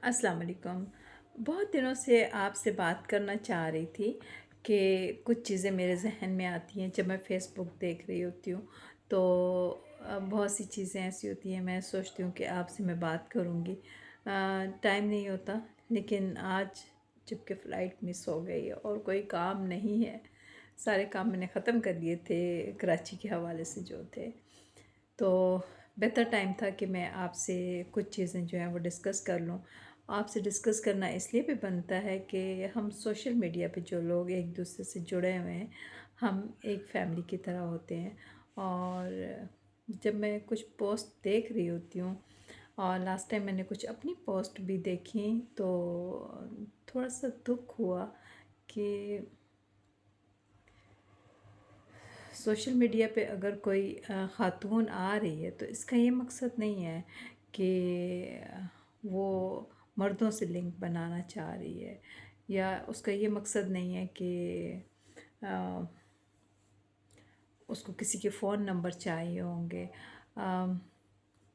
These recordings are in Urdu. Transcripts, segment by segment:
السلام علیکم۔ بہت دنوں سے آپ سے بات کرنا چاہ رہی تھی کہ کچھ چیزیں میرے ذہن میں آتی ہیں جب میں فیس بک دیکھ رہی ہوتی ہوں تو بہت سی چیزیں ایسی ہوتی ہیں، میں سوچتی ہوں کہ آپ سے میں بات کروں گی، ٹائم نہیں ہوتا۔ لیکن آج جب کہ فلائٹ مس ہو گئی ہے اور کوئی کام نہیں ہے، سارے کام میں نے ختم کر لیے تھے کراچی کے حوالے سے جو تھے، تو بہتر ٹائم تھا کہ میں آپ سے کچھ چیزیں جو ہیں وہ ڈسکس کر لوں۔ آپ سے ڈسکس کرنا اس لیے بھی بنتا ہے کہ ہم سوشل میڈیا پہ جو لوگ ایک دوسرے سے جڑے ہوئے ہیں، ہم ایک فیملی کی طرح ہوتے ہیں۔ اور جب میں کچھ پوسٹ دیکھ رہی ہوتی ہوں، اور لاسٹ ٹائم میں نے کچھ اپنی پوسٹ بھی دیکھی، تو تھوڑا سا دکھ ہوا کہ سوشل میڈیا پہ اگر کوئی خاتون آ رہی ہے تو اس کا یہ مقصد نہیں ہے کہ وہ مردوں سے لنک بنانا چاہ رہی ہے، یا اس کا یہ مقصد نہیں ہے کہ آ، اس کو کسی کے فون نمبر چاہیے ہوں گے۔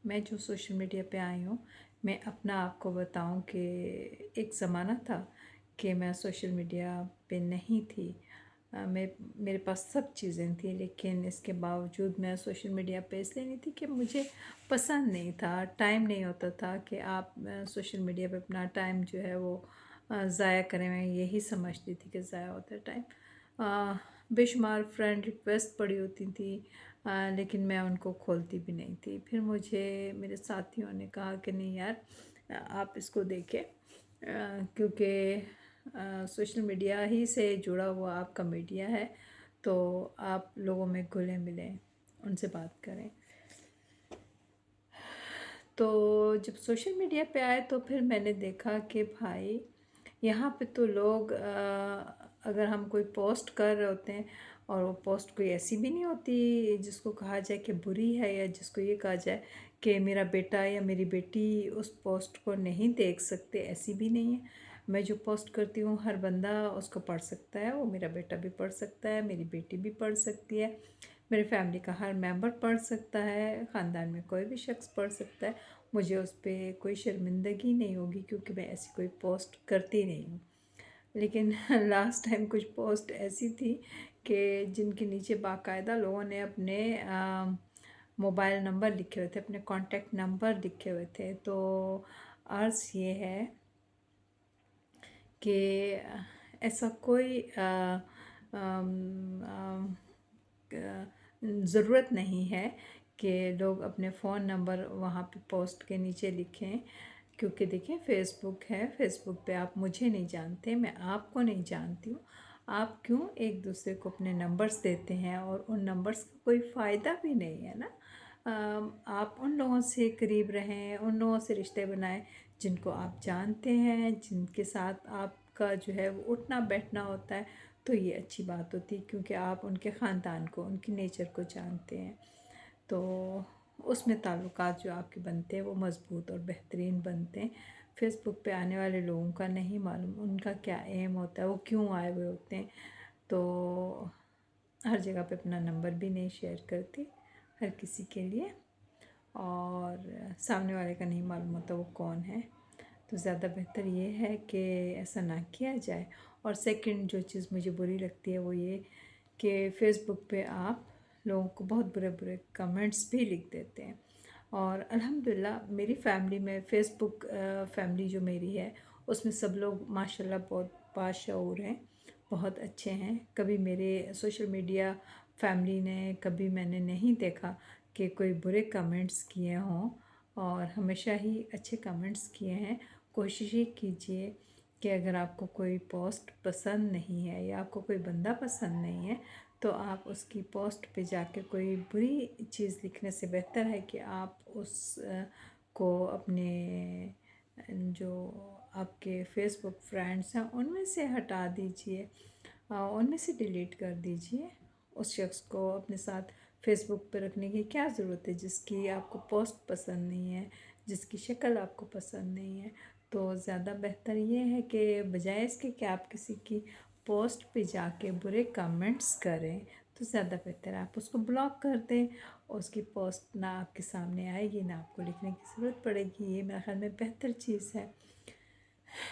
میں جو سوشل میڈیا پہ آئی ہوں، میں اپنا آپ کو بتاؤں کہ ایک زمانہ تھا کہ میں سوشل میڈیا پہ نہیں تھی، میرے پاس سب چیزیں تھیں، لیکن اس کے باوجود میں سوشل میڈیا پہ اس لیے نہیں تھی کہ مجھے پسند نہیں تھا، ٹائم نہیں ہوتا تھا کہ آپ سوشل میڈیا پہ اپنا ٹائم جو ہے وہ ضائع کریں۔ میں یہی سمجھتی تھی کہ ضائع ہوتا ہے ٹائم۔ بے شمار فرینڈ ریکویسٹ پڑی ہوتی تھی، لیکن میں ان کو کھولتی بھی نہیں تھی۔ پھر مجھے میرے ساتھیوں نے کہا کہ نہیں یار، آپ اس کو دیکھیں، کیونکہ سوشل میڈیا ہی سے جڑا ہوا آپ کا میڈیا ہے، تو آپ لوگوں میں گھلیں ملیں، ان سے بات کریں۔ تو جب سوشل میڈیا پہ آئے تو پھر میں نے دیکھا کہ بھائی یہاں پہ تو لوگ اگر ہم کوئی پوسٹ کر رہے ہوتے ہیں، اور وہ پوسٹ کوئی ایسی بھی نہیں ہوتی جس کو کہا جائے کہ بری ہے، یا جس کو یہ کہا جائے کہ میرا بیٹا یا میری بیٹی اس پوسٹ کو نہیں دیکھ سکتے، ایسی بھی نہیں ہے۔ میں جو پوسٹ کرتی ہوں ہر بندہ اس کو پڑھ سکتا ہے، وہ میرا بیٹا بھی پڑھ سکتا ہے، میری بیٹی بھی پڑھ سکتی ہے، میرے فیملی کا ہر ممبر پڑھ سکتا ہے، خاندان میں کوئی بھی شخص پڑھ سکتا ہے۔ مجھے اس پہ کوئی شرمندگی نہیں ہوگی کیونکہ میں ایسی کوئی پوسٹ کرتی نہیں ہوں۔ لیکن لاسٹ ٹائم کچھ پوسٹ ایسی تھی کہ جن کے نیچے باقاعدہ لوگوں نے اپنے موبائل نمبر لکھے ہوئے تھے، اپنے کانٹیکٹ نمبر لکھے ہوئے تھے۔ تو عرض یہ ہے کہ ایسا کوئی ضرورت نہیں ہے کہ لوگ اپنے فون نمبر وہاں پہ پوسٹ کے نیچے لکھیں، کیونکہ دیکھیں فیس بک ہے، فیس بک پہ آپ مجھے نہیں جانتے، میں آپ کو نہیں جانتی ہوں، آپ کیوں ایک دوسرے کو اپنے نمبرز دیتے ہیں؟ اور ان نمبرز کا کوئی فائدہ بھی نہیں ہے نا۔ آپ ان لوگوں سے قریب رہیں، ان لوگوں سے رشتے بنائیں جن کو آپ جانتے ہیں، جن کے ساتھ آپ کا جو ہے وہ اٹھنا بیٹھنا ہوتا ہے، تو یہ اچھی بات ہوتی ہے کیونکہ آپ ان کے خاندان کو، ان کی نیچر کو جانتے ہیں، تو اس میں تعلقات جو آپ کے بنتے ہیں وہ مضبوط اور بہترین بنتے ہیں۔ فیس بک پہ آنے والے لوگوں کا نہیں معلوم ان کا کیا ایم ہوتا ہے، وہ کیوں آئے ہوئے ہوتے ہیں، تو ہر جگہ پہ اپنا نمبر بھی نہیں شیئر کرتی ہر کسی کے لیے، اور سامنے والے کا نہیں معلوم ہوتا وہ کون ہے، تو زیادہ بہتر یہ ہے کہ ایسا نہ کیا جائے۔ اور سیکنڈ جو چیز مجھے بری لگتی ہے وہ یہ کہ فیس بک پہ آپ لوگوں کو بہت برے برے کمنٹس بھی لکھ دیتے ہیں، اور الحمدللہ میری فیملی میں فیس بک فیملی جو میری ہے اس میں سب لوگ ماشاءاللہ بہت باشعور ہیں، بہت اچھے ہیں۔ کبھی میرے سوشل میڈیا فیملی نے، کبھی میں نے نہیں دیکھا کہ کوئی برے کمنٹس کیے ہوں، اور ہمیشہ ہی اچھے کمنٹس کیے ہیں۔ کوشش یہ کیجئے کہ اگر آپ کو کوئی پوسٹ پسند نہیں ہے یا آپ کو کوئی بندہ پسند نہیں ہے تو آپ اس کی پوسٹ پہ جا کے کوئی بری چیز لکھنے سے بہتر ہے کہ آپ اس کو اپنے جو آپ کے فیس بک فرینڈس ہیں ان میں سے ہٹا دیجئے، ان میں سے ڈیلیٹ کر دیجئے۔ اس شخص کو اپنے ساتھ فیس بک پہ رکھنے کی کیا ضرورت ہے جس کی آپ کو پوسٹ پسند نہیں ہے، جس کی شکل آپ کو پسند نہیں ہے؟ تو زیادہ بہتر یہ ہے کہ بجائے اس کے کہ آپ کسی کی پوسٹ پہ جا کے برے کمنٹس کریں، تو زیادہ بہتر ہے آپ اس کو بلاک کر دیں، اس کی پوسٹ نہ آپ کے سامنے آئے گی، نہ آپ کو لکھنے کی ضرورت پڑے گی۔ یہ میرے خیال میں بہتر چیز ہے۔